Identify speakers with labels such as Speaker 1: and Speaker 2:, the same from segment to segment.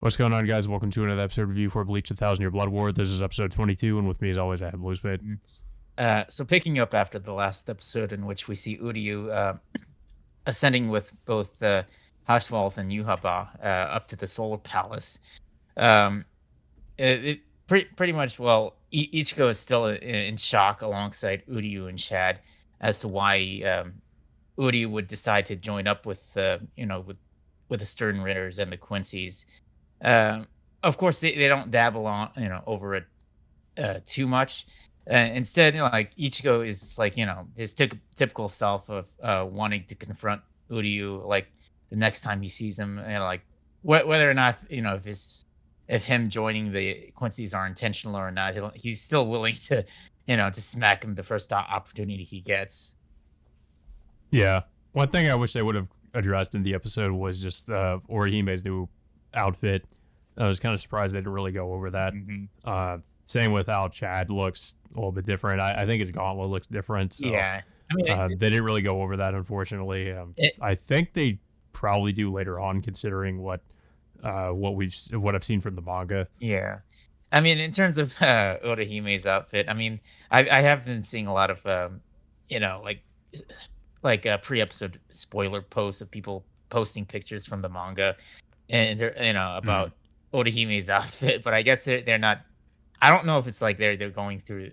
Speaker 1: What's going on, guys? Welcome to another episode review for Bleach: 1,000-Year Blood War. This is episode 22, and with me, as always, I have Blue Spade.
Speaker 2: So picking up after the last episode in which we see Uryu ascending with both Haschwalth and Yuhaba up to the Solar Palace. Um, pretty much, well, Ichigo is still in shock alongside Uryu and Shad as to why Uryu would decide to join up with, with the Stern Ritters and the Quincy's. Um, of course, they don't dabble on, over it too much. Instead, like Ichigo is like his typical self of wanting to confront Uryu like the next time he sees him, and like whether or not if him joining the Quincy's are intentional or not, he's still willing to to smack him the first opportunity he gets.
Speaker 1: Yeah. One thing I wish they would have addressed in the episode was just Orihime's new outfit. I was kind of surprised they didn't really go over that. Same with how Chad looks a little bit different. I think his gauntlet looks different. So,
Speaker 2: Yeah, I mean,
Speaker 1: they didn't really go over that, unfortunately.
Speaker 2: it,
Speaker 1: I think they probably do later on, considering what I've seen from the manga.
Speaker 2: yeah. I mean, in terms of Odahime's outfit, I mean, I have been seeing a lot of like pre-episode spoiler posts of people posting pictures from the manga, and they're about Odahime's outfit, but I guess they're not. I don't know if it's like they're going through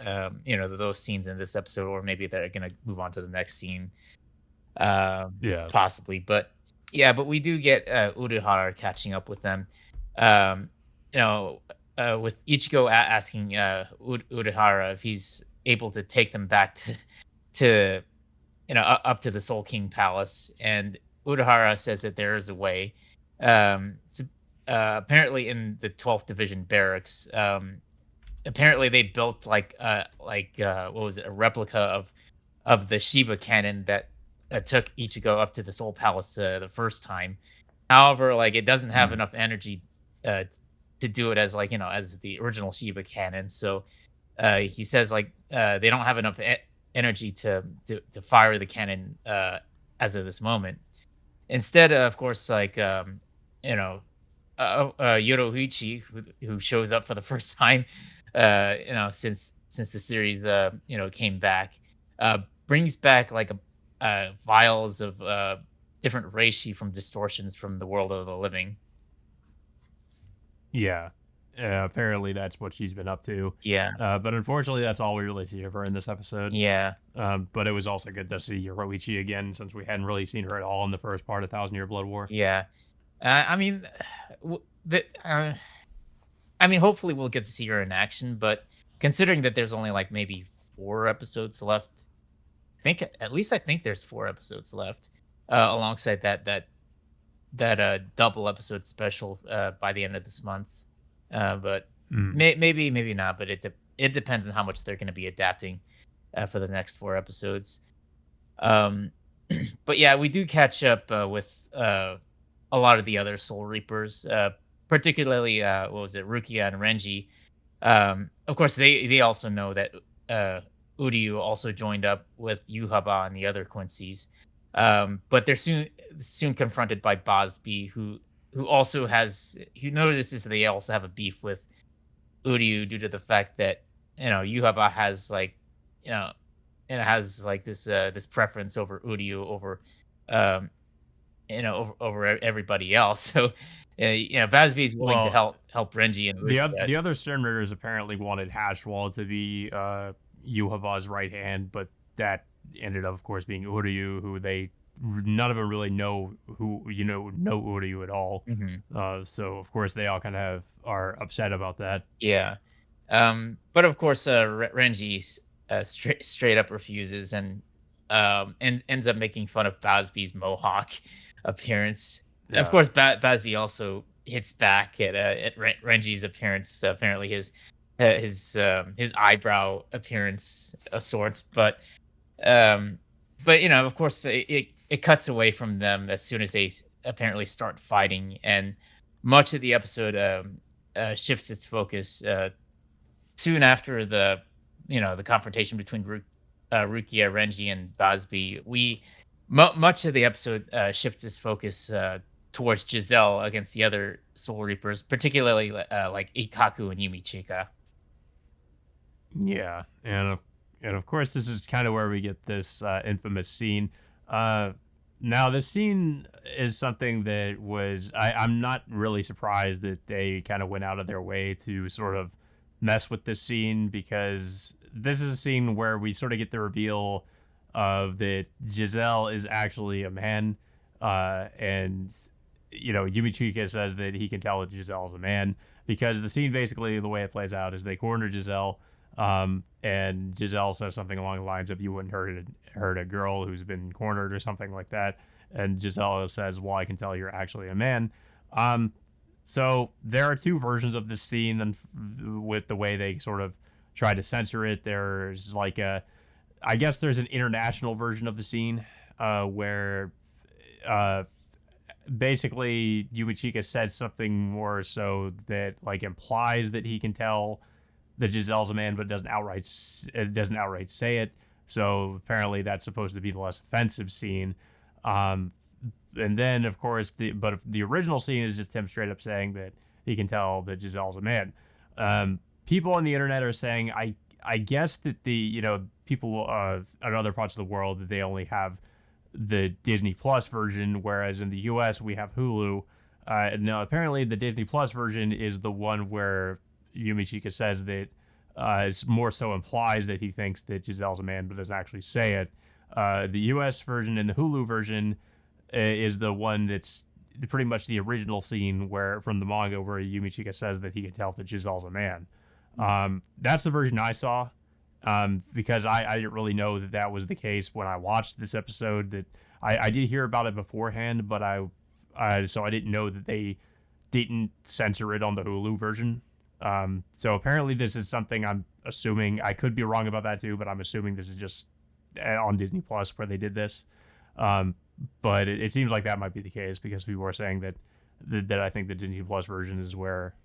Speaker 2: those scenes in this episode, or maybe they're gonna move on to the next scene,
Speaker 1: Yeah.
Speaker 2: possibly. But yeah, but we do get Urahara catching up with them. Um, with Ichigo asking Urahara if he's able to take them back to up to the Soul King Palace, and Urahara says that there is a way. So, apparently, in the 12th Division barracks, apparently they built what was it, a replica of the Shiba cannon that took Ichigo up to the Soul Palace the first time. However, like it doesn't have enough energy uh, to do it as as the original Shiba cannon. So he says they don't have enough energy to fire the cannon as of this moment. Instead, of course, Yoroichi, who shows up for the first time, since the series, came back, brings back vials of different reishi from distortions from the world of the living.
Speaker 1: Yeah. Apparently, that's what she's been up to.
Speaker 2: Yeah,
Speaker 1: But unfortunately, that's all we really see of her in this episode.
Speaker 2: yeah,
Speaker 1: But it was also good to see Yoroichi again, since we hadn't really seen her at all in the first part of 1,000-Year Blood War.
Speaker 2: yeah. I mean, w- the, uh, I mean, hopefully we'll get to see her in action. But considering that there's only like maybe 4 episodes left, I think there's 4 episodes left. Alongside that double episode special by the end of this month. But
Speaker 1: Mm.
Speaker 2: maybe not. But it depends on how much they're going to be adapting for the next 4 episodes. Um, but yeah, we do catch up with a lot of the other Soul Reapers, particularly what was it, Rukia and Renji. Of course, they also know that Uryu also joined up with Yuhaba and the other Quincy's. But they're soon confronted by Bosby, who notices that they also have a beef with Uryu due to the fact that Yuhaba has you know has like this preference over Uryu over um over everybody else. So Basby is willing to
Speaker 1: Well,
Speaker 2: help Renji and Rukia.
Speaker 1: the other Stern Ritters apparently wanted Hashwall to be Yuhaba's right hand, but that ended up, of course, being Uryu, who none of them really know know Uryu at all.
Speaker 2: Mhm.
Speaker 1: So of course they all kind of are upset about that.
Speaker 2: Yeah. But of course, Renji straight up refuses and ends up making fun of Basby's mohawk appearance. Of
Speaker 1: Yeah.
Speaker 2: course, Basby also hits back at Renji's appearance. Apparently, his eyebrow appearance of sorts. Um, but of course, it cuts away from them as soon as they apparently start fighting, and much of the episode shifts its focus soon after the confrontation between Rukia, Renji, and Basby. Much of the episode shifts its focus towards Giselle against the other Soul Reapers, particularly like Ikaku and Yumichika.
Speaker 1: Yeah, and of course, this is kind of where we get this infamous scene. Uh, Now, this scene is something that I'm not really surprised that they kind of went out of their way to sort of mess with this scene, because this is a scene where we sort of get the reveal of that Giselle is actually a man, and Yumichika says that he can tell that Giselle is a man, because the scene, basically the way it plays out is they corner Giselle, and Giselle says something along the lines of, "You wouldn't hurt a girl who's been cornered," or something like that. And Giselle says, "Well, I can tell you're actually a man." Um, so there are two versions of this scene, and with the way they sort of try to censor it, there's like I guess there's an international version of the scene, where uh, basically Yumichika says something more so that like implies that he can tell that Giselle's a man, but it doesn't outright say it. So apparently that's supposed to be the less offensive scene. Um, and then of course if the original scene is just him straight up saying that he can tell that Giselle's a man. People on the internet are saying I guess that the people in other parts of the world, that they only have the Disney Plus version, whereas in the U.S. we have Hulu. No, apparently the Disney Plus version is the one where Yumichika says that it's more so implies that he thinks that Giselle's a man, but doesn't actually say it. The U.S. version and the Hulu version is the one that's pretty much the original scene where from the manga, where Yumichika says that he can tell that Giselle's a man. That's the version I saw, because I didn't really know that that was the case when I watched this episode. That I did hear about it beforehand, but so I didn't know that they didn't censor it on the Hulu version. So apparently this is something, I'm assuming, I could be wrong about that too, but I'm assuming this is just on Disney Plus where they did this. But it seems like that might be the case, because people are saying that I think the Disney Plus version is where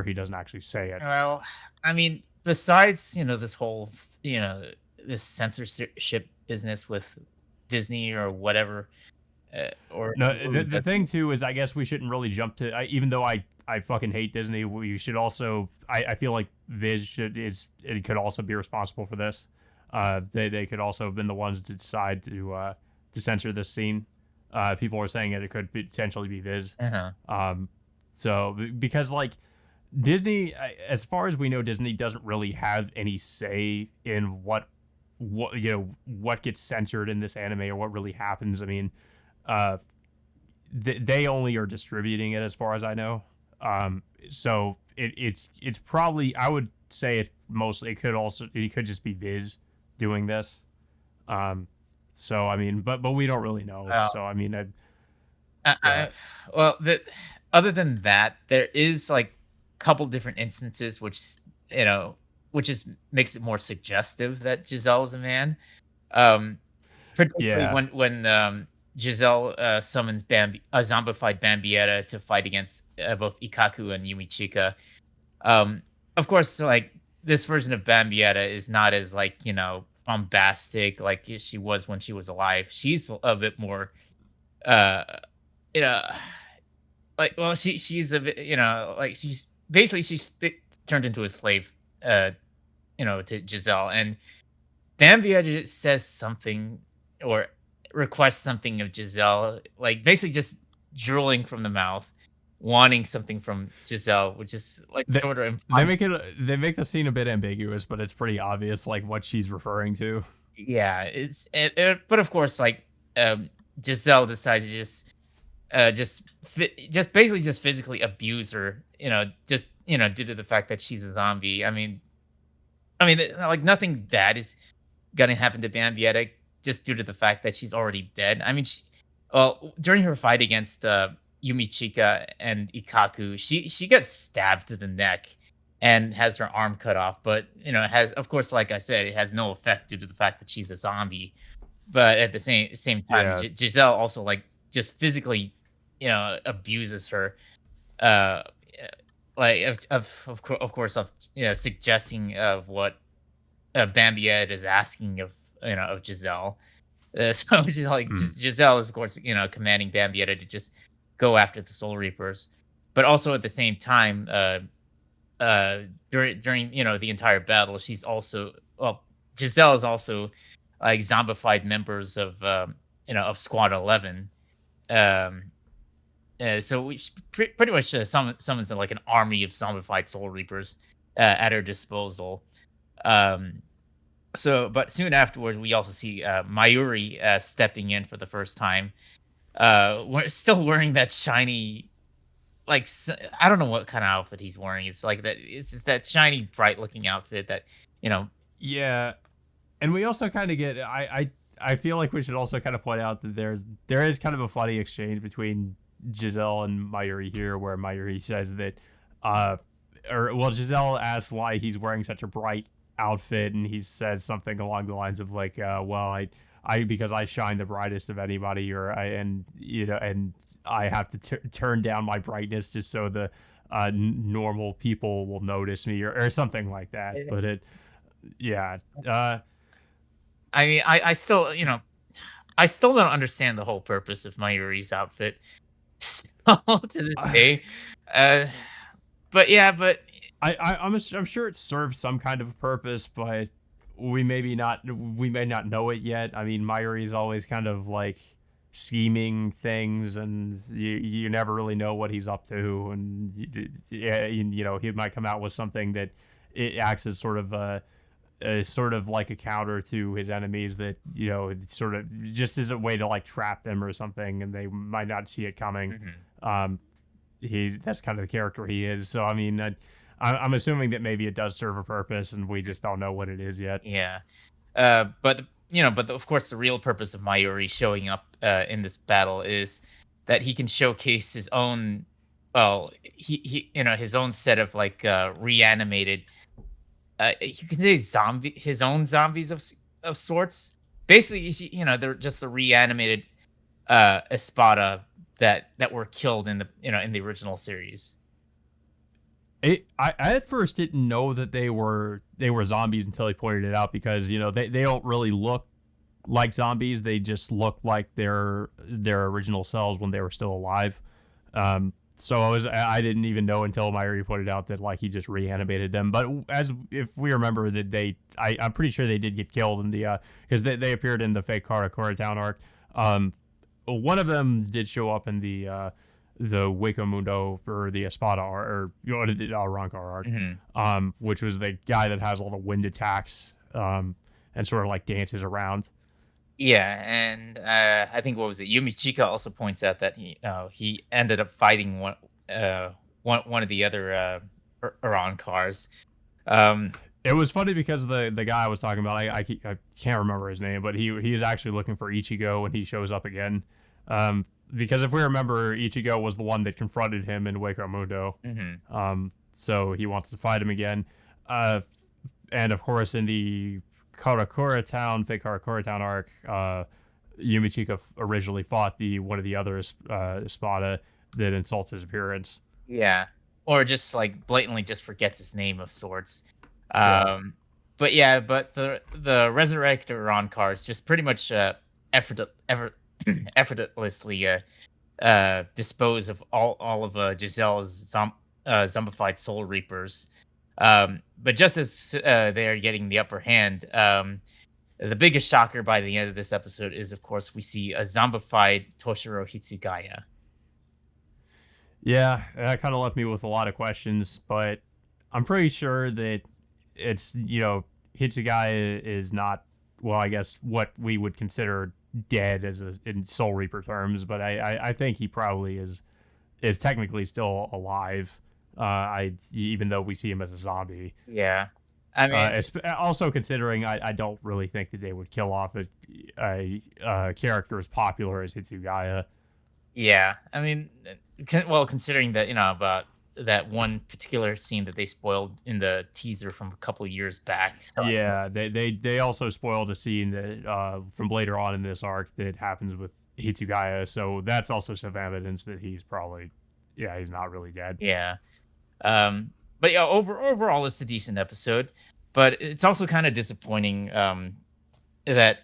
Speaker 1: he doesn't actually say it.
Speaker 2: Well, I mean, besides this whole this censorship business with Disney or whatever, or
Speaker 1: No,
Speaker 2: Hulu
Speaker 1: the thing too is, I guess we shouldn't really jump to. Even though I fucking hate Disney, we should also. I feel like it could also be responsible for this. They could also have been the ones to decide to censor this scene. People are saying that it could potentially be Viz.
Speaker 2: uh
Speaker 1: So because like Disney, as far as we know, Disney doesn't really have any say in what gets censored in this anime, or what really happens. I mean, uh, they only are distributing it, as far as I know. So it's probably, I would say it could just be Viz doing this. So I mean, but we don't really know.
Speaker 2: well,
Speaker 1: So I mean,
Speaker 2: I,
Speaker 1: go
Speaker 2: I,
Speaker 1: ahead.
Speaker 2: well, other than that, there is like a couple different instances you know which is makes it more suggestive that Giselle is a man. Um, Particularly
Speaker 1: Yeah,
Speaker 2: when Giselle summons a zombified Bambietta to fight against both Ikaku and Yumichika. Um, of course, like this version of Bambietta is not as like bombastic like she was when she was alive. She's a bit more, uh, you know, like well, she's a bit, like she's basically turned into a slave, uh, to Giselle, and Bambietta just says something or requests something of Giselle, like basically just drooling from the mouth, wanting something from Giselle, which is like
Speaker 1: they,
Speaker 2: sort of
Speaker 1: they
Speaker 2: implying.
Speaker 1: make the scene a bit ambiguous, but it's pretty obvious like what she's referring to.
Speaker 2: Yeah, but of course, like Giselle decides to just basically just physically abuse her, just due to the fact that she's a zombie. Like nothing bad is gonna happen to Bambietta just due to the fact that she's already dead. I mean, well, during her fight against Yumichika and Ikaku, she gets stabbed to the neck and has her arm cut off. But it has, of course, like I said, it has no effect due to the fact that she's a zombie. But at the same time,
Speaker 1: Yeah.
Speaker 2: Giselle also like just physically, abuses her. Uh, like of course of suggesting of what Bambiette is asking of Giselle. So like
Speaker 1: Mm.
Speaker 2: Giselle is of course commanding Bambietta to just go after the Soul Reapers. but also at the same time, during the entire battle, she's also well, Giselle is also like zombified members of of Squad 11. Um, so pretty much summons like an army of zombified Soul Reapers at her disposal. Um, but soon afterwards, we also see Mayuri stepping in for the first time. Still wearing that shiny, like I don't know what kind of outfit he's wearing. It's like that. It's just that shiny, bright looking outfit that you know.
Speaker 1: Yeah, and we also kind of get I feel like we should also kind of point out that there is kind of a funny exchange between Giselle and Mayuri here, where Mayuri says that, or well, Giselle asks why he's wearing such a bright outfit, and he says something along the lines of like, well, I because I shine the brightest of anybody, and I have to turn down my brightness just so the normal people will notice me, or something like that. But yeah,
Speaker 2: I mean, I still I still don't understand the whole purpose of Mayuri's outfit still to this day. Uh, but yeah, but
Speaker 1: I'm sure it serves some kind of purpose, but we may not know it yet. I mean, Myri is always kind of like scheming things, and you never really know what he's up to, and yeah, he might come out with something that it acts as sort of like a counter to his enemies that it's sort of just as a way to like trap them or something, and they might not see it coming. Um, that's kind of the character he is. So I mean, I'm assuming that maybe it does serve a purpose, and we just don't know what it is yet.
Speaker 2: yeah. But of course, the real purpose of Mayuri showing up in this battle is that he can showcase his own, well, he his own set of like reanimated, you can say his own zombies of sorts. Basically, they're just the reanimated Espada that were killed in the original series.
Speaker 1: I at first didn't know that they were zombies until he pointed it out, because they don't really look like zombies. They just look like their original selves when they were still alive. So I didn't even know until Myri pointed out that like he just reanimated them. But if we remember that I'm pretty sure they did get killed in the because they appeared in the fake Karakura Town arc. One of them did show up in the Waco Mundo or the Espada or the Rancor arc, which was the guy that has all the wind attacks and sort of like dances around.
Speaker 2: Yeah, and I think what was it? Yumichika also points out that he ended up fighting one of the other Iran cars.
Speaker 1: It was funny because the guy I was talking about, I can't remember his name, but he is actually looking for Ichigo when he shows up again. Because if we remember, Ichigo was the one that confronted him in Waco Mundo. So he wants to fight him again. And of course, in the fake Karakura Town arc, Yumichika originally fought one of the other Espada that insults his appearance.
Speaker 2: Yeah, or just like blatantly just forgets his name of sorts.
Speaker 1: Yeah.
Speaker 2: But the resurrected Iran cars just pretty much effortlessly dispose of all of Giselle's zombified Soul Reapers. But just as they are getting the upper hand, the biggest shocker by the end of this episode is, of course, we see a zombified Toshiro Hitsugaya.
Speaker 1: Yeah, that kind of left me with a lot of questions, but I'm pretty sure that it's, Hitsugaya is not, well, I guess what we would consider dead in Soul Reaper terms, but I think he probably is technically still alive. Even though we see him as a zombie.
Speaker 2: Yeah, I mean,
Speaker 1: also considering I don't really think that they would kill off a character as popular as Hitsugaya.
Speaker 2: yeah, I mean, considering that about that one particular scene that they spoiled in the teaser from a couple of years back. So
Speaker 1: yeah, they also spoiled a scene that from later on in this arc that happens with Hitsugaya, so that's also some evidence that he's probably, he's not really dead.
Speaker 2: Yeah. But yeah, overall, it's a decent episode, but it's also kind of disappointing that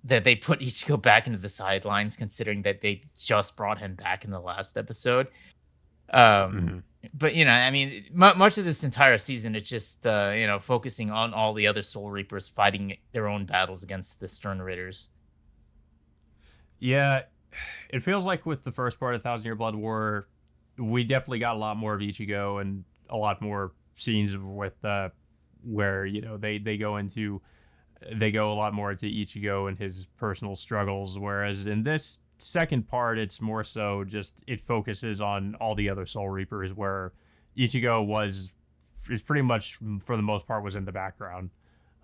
Speaker 2: they put Ichigo back into the sidelines, considering that they just brought him back in the last episode. Um,
Speaker 1: Hmm.
Speaker 2: but I mean, much of this entire season, it's just focusing on all the other Soul Reapers fighting their own battles against the Stern Raiders.
Speaker 1: Yeah, it feels like with the first part of Thousand Year Blood War, we definitely got a lot more of Ichigo and a lot more scenes with where they go a lot more into Ichigo and his personal struggles. Whereas in this second part, it's more so just it focuses on all the other Soul Reapers, where Ichigo is pretty much for the most part was in the background.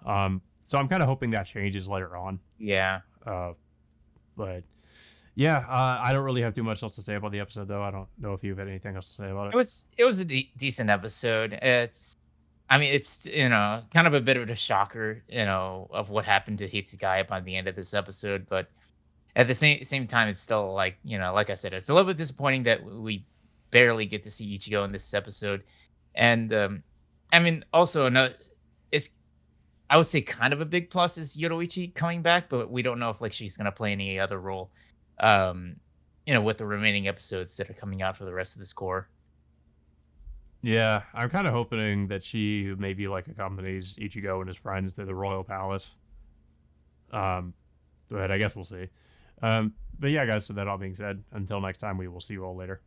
Speaker 1: So I'm kind of hoping that changes later on.
Speaker 2: Yeah.
Speaker 1: Uh, but yeah, I don't really have too much else to say about the episode, though. I don't know if you have anything else to say about it.
Speaker 2: It was a decent episode. I mean, it's kind of a bit of a shocker, of what happened to Hitsugai by the end of this episode, but at the same time, it's still like like I said, it's a little bit disappointing that we barely get to see Ichigo in this episode, and I mean, also another, it's I would say kind of a big plus is Yoruichi coming back, but we don't know if like she's gonna play any other role, um, with the remaining episodes that are coming out for the rest of this core.
Speaker 1: Yeah, I'm kind of hoping that she maybe like accompanies Ichigo and his friends to the royal palace. Um, but I guess we'll see. But yeah, guys. So that all being said, until next time, we will see you all later.